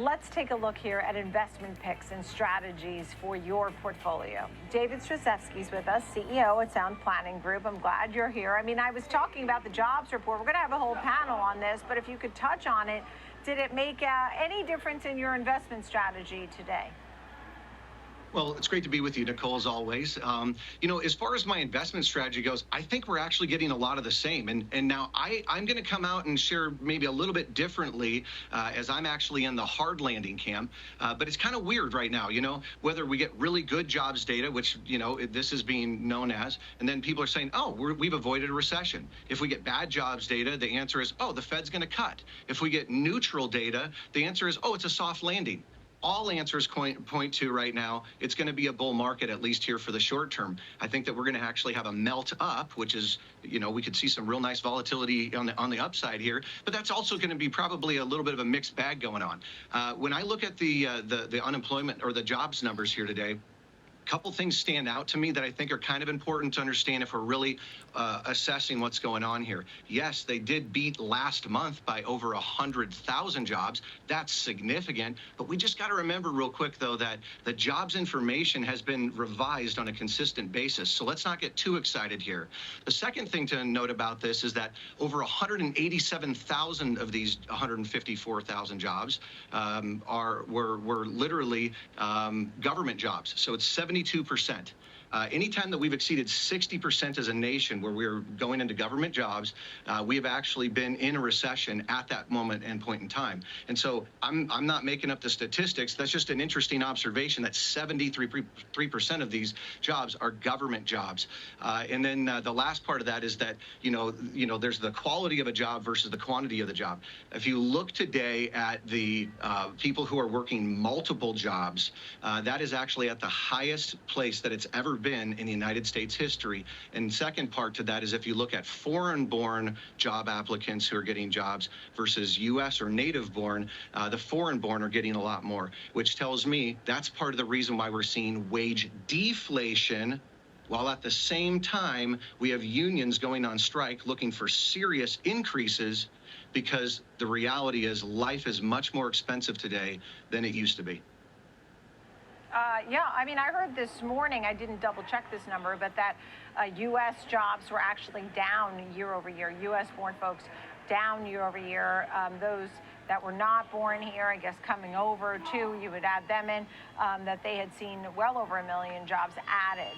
Let's take a look here at investment picks and strategies for your portfolio. David Stryzewski is with us, CEO at Sound Planning Group. I'm glad you're here. I mean, I was talking about the jobs report. We're going to have a whole panel on this, but if you could touch on it, did it make any difference in your investment strategy today? Well, it's great to be with you, Nicole, as always. As far as my investment strategy goes, I think we're actually getting a lot of the same. And now I'm going to come out and share maybe a little bit differently as I'm actually in the hard landing camp. But it's kind of weird right now, whether we get really good jobs data, which, this is being known as, and then people are saying, oh, we've avoided a recession. If we get bad jobs data, the answer is, oh, the Fed's going to cut. If we get neutral data, the answer is, oh, it's a soft landing. All answers point to right now, it's going to be a bull market, at least here for the short term. I think that we're going to actually have a melt up, which is, we could see some real nice volatility on the upside here, but that's also going to be probably a little bit of a mixed bag going on. When I look at the unemployment or the jobs numbers here today, couple things stand out to me that I think are kind of important to understand if we're really assessing what's going on here. Yes, they did beat last month by over 100,000 jobs. That's significant. But we just got to remember real quick, though, that the jobs information has been revised on a consistent basis. So let's not get too excited here. The second thing to note about this is that over 187,000 of these 154,000 jobs were literally government jobs. So it's 72%. Anytime that we've exceeded 60% as a nation where we're going into government jobs, we have actually been in a recession at that moment and point in time. And so I'm not making up the statistics. That's just an interesting observation that 73% of these jobs are government jobs. And then the last part of that is that, there's the quality of a job versus the quantity of the job. If you look today at the people who are working multiple jobs, that is actually at the highest place that it's ever been in the United States history. And second part to that is if you look at foreign-born job applicants who are getting jobs versus U.S. or native-born, the foreign-born are getting a lot more, which tells me that's part of the reason why we're seeing wage deflation, while at the same time we have unions going on strike looking for serious increases, because the reality is life is much more expensive today than it used to be. Yeah, I mean, I heard this morning, I didn't double check this number, but that U.S. jobs were actually down year over year. U.S. born folks down year over year. Those that were not born here, I guess coming over too, you would add them in, that they had seen well over 1 million jobs added.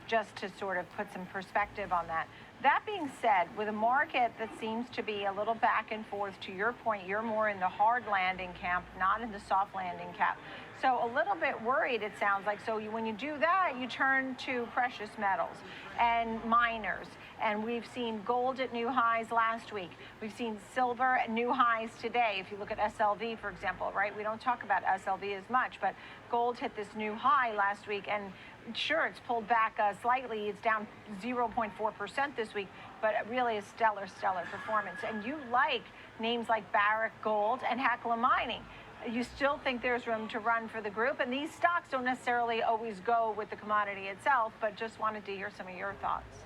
Just to sort of put some perspective on that. That being said, with a market that seems to be a little back and forth, to your point, you're more in the hard landing camp, not in the soft landing camp. So a little bit worried, it sounds like. So when you do that, you turn to precious metals and miners. And we've seen gold at new highs last week. We've seen silver at new highs today. If you look at SLV, for example, right? We don't talk about SLV as much, but gold hit this new high last week. And sure, it's pulled back slightly. It's down 0.4% this week, but really a stellar performance. And you like names like Barrick Gold and Hecla Mining. You still think there's room to run for the group, and these stocks don't necessarily always go with the commodity itself, but just wanted to hear some of your thoughts.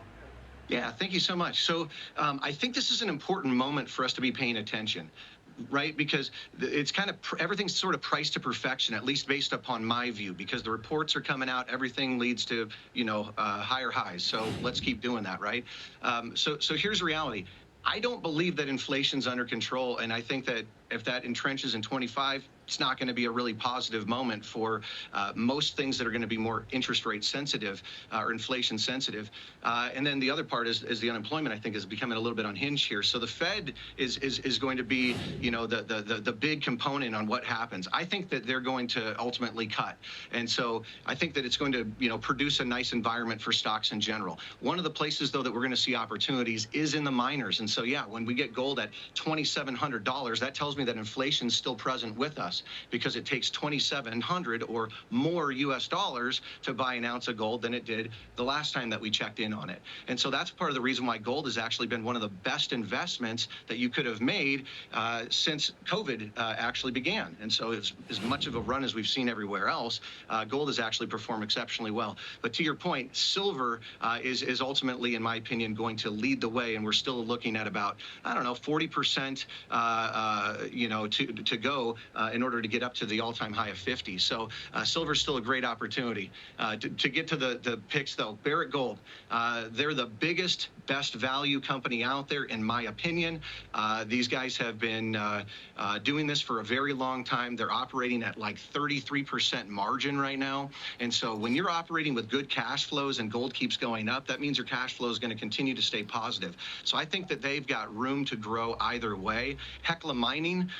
Yeah, thank you so much. So I think this is an important moment for us to be paying attention, right? Because it's kind of everything's sort of priced to perfection, at least based upon my view, because the reports are coming out, everything leads to, higher highs. So let's keep doing that, right? So here's the reality. I don't believe that inflation's under control, and I think that if that entrenches in 25, it's not going to be a really positive moment for most things that are going to be more interest rate sensitive or inflation sensitive. And then the other part is the unemployment, I think, is becoming a little bit unhinged here. So the Fed is going to be, the big component on what happens. I think that they're going to ultimately cut. And so I think that it's going to, produce a nice environment for stocks in general. One of the places, though, that we're going to see opportunities is in the miners. And so, yeah, when we get gold at $2,700, that tells me that inflation's still present with us, because it takes $2,700 or more US dollars to buy an ounce of gold than it did the last time that we checked in on it. And so that's part of the reason why gold has actually been one of the best investments that you could have made since COVID actually began. And so as much of a run as we've seen everywhere else, gold has actually performed exceptionally well. But to your point, silver is ultimately, in my opinion, going to lead the way, and we're still looking at about, 40% to go in order to get up to the all-time high of 50. So silver's still a great opportunity. To get to the picks, though, Barrick Gold, they're the biggest, best value company out there, in my opinion. These guys have been doing this for a very long time. They're operating at like 33% margin right now. And so when you're operating with good cash flows and gold keeps going up, that means your cash flow is going to continue to stay positive. So I think that they've got room to grow either way. Hecla Mining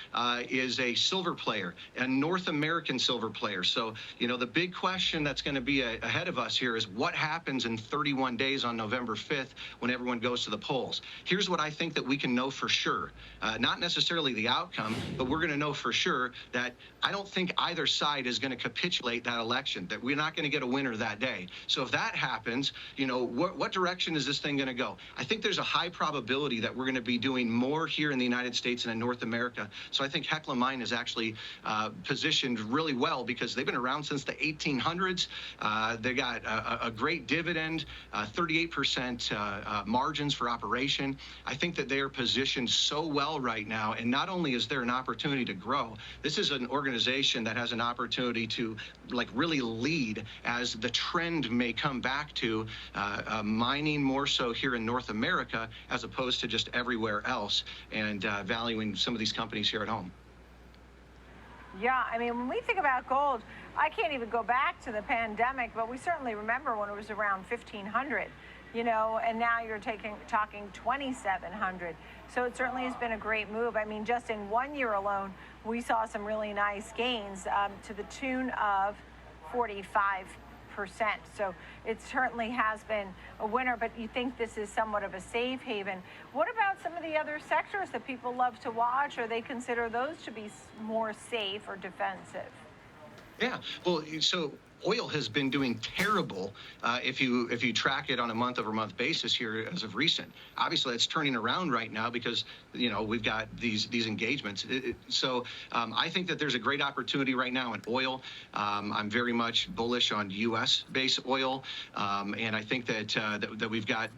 is a silver player, a North American silver player. So, the big question that's going to be ahead of us here is what happens in 31 days on November 5th when everyone goes to the polls. Here's what I think that we can know for sure. Not necessarily the outcome, but we're going to know for sure that I don't think either side is going to capitulate that election, that we're not going to get a winner that day. So if that happens, what direction is this thing going to go? I think there's a high probability that we're going to be doing more here in the United States and in North America. So I think Hecla Mine is actually positioned really well because they've been around since the 1800s. They got a great dividend, 38% margins for operation. I think that they are positioned so well right now. And not only is there an opportunity to grow, this is an organization that has an opportunity to really lead as the trend may come back to mining more so here in North America as opposed to just everywhere else, and valuing some of these companies here at home. Yeah, I mean, when we think about gold, I can't even go back to the pandemic, but we certainly remember when it was around 1,500, and now you're talking 2,700. So it certainly has been a great move. I mean, just in 1 year alone, we saw some really nice gains to the tune of 45%. So it certainly has been a winner, but you think this is somewhat of a safe haven. What about some of the other sectors that people love to watch, or they consider those to be more safe or defensive? Yeah, well, so oil has been doing terrible if you track it on a month-over-month basis here as of recent. Obviously, it's turning around right now because we've got these engagements. So I think that there's a great opportunity right now in oil. I'm very much bullish on U.S.-based oil, and I think that we've got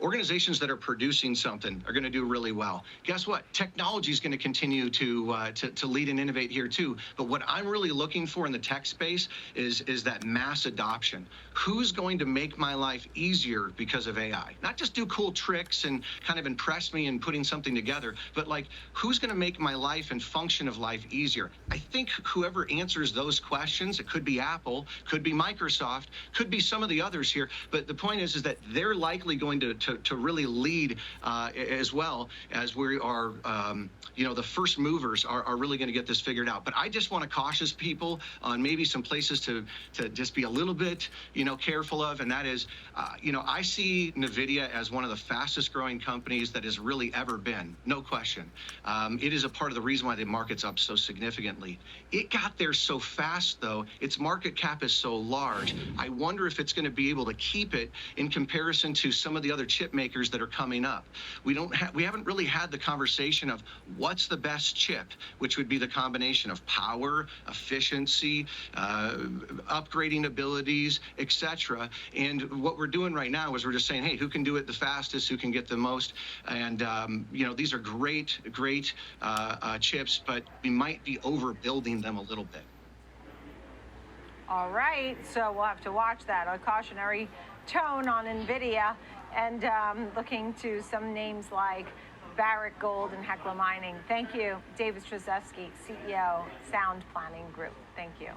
organizations that are producing something are going to do really well. Guess what? Technology is going to continue to lead and innovate here too. But what I'm really looking for in the tech space is that mass adoption. Who's going to make my life easier because of AI? Not just do cool tricks and kind of impress me in putting something together, but who's going to make my life and function of life easier? I think whoever answers those questions, it could be Apple, could be Microsoft, could be some of the others here. But the point is that they're likely going to really lead as well, as we are, the first movers are really going to get this figured out. But I just want to caution people on maybe some places to just be a little bit, careful of, and that is, I see NVIDIA as one of the fastest growing companies that has really ever been, no question. It is a part of the reason why the market's up so significantly. It got there so fast, though. Its market cap is so large. I wonder if it's going to be able to keep it in comparison to some of the other chip makers that are coming up. We haven't really had the conversation of what's the best chip, which would be the combination of power, efficiency, upgrading abilities, etc. And what we're doing right now is we're just saying, hey, who can do it the fastest, who can get the most? And these are great chips, but we might be overbuilding them a little bit. All right, so we'll have to watch that. A cautionary tone on NVIDIA, and looking to some names like Barrick Gold and Hecla Mining. Thank you, David Stryzewski, CEO, Sound Planning Group. Thank you.